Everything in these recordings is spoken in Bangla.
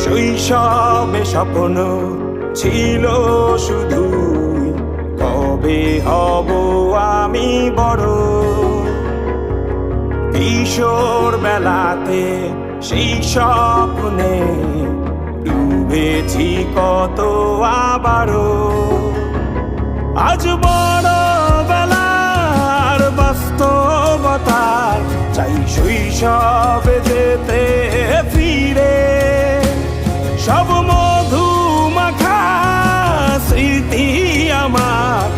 শৈশবে স্বপ্ন ছিল শুধুই, কবে হব আমি বড়। কিশোর বেলাতে সেই স্বপ্নে ডুবেছি কত আবারও। আজ বড় বেলার বাস্তবতায় চাই শৈশবে যেতে ফিরে। সব মধুমাখা স্মৃতি আমার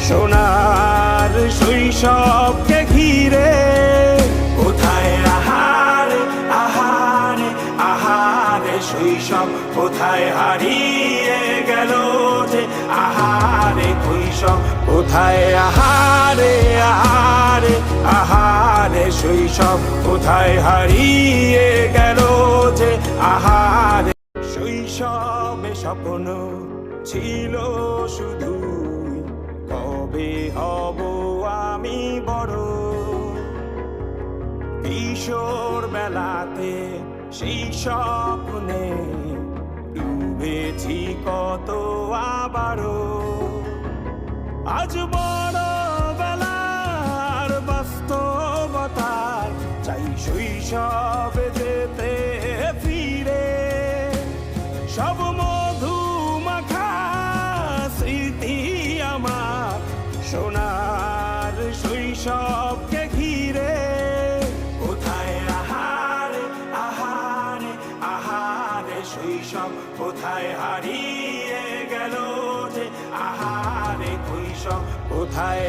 সোনার শৈশবকে ঘিরে। কোথায় আহারে আহারে আহারে শৈশব, কোথায় হারিয়ে গেল যে আহারে শৈশব। কোথায় আহারে আহারে আহারে শৈশব, কোথায় হারিয়ে গেল যে আহারে। শৈশবে স্বপ্ন ছিল শুধুই, কবে হব আমি বড়। কিশোর বেলাতে সেই স্বপ্নে ডুবেছি কত আবারও। আজ বড় বেলার বাস্তবতার চাই শৈশবে যেতে ফিরে। সব মধুমাখা স্মৃতি আমার সোনার শৈশবকে ঘিরে। কোথায় আহারে আহারে আহারে শৈশব, কোথায় হারিয়ে গেল যে আহারে শৈশব। কোথায়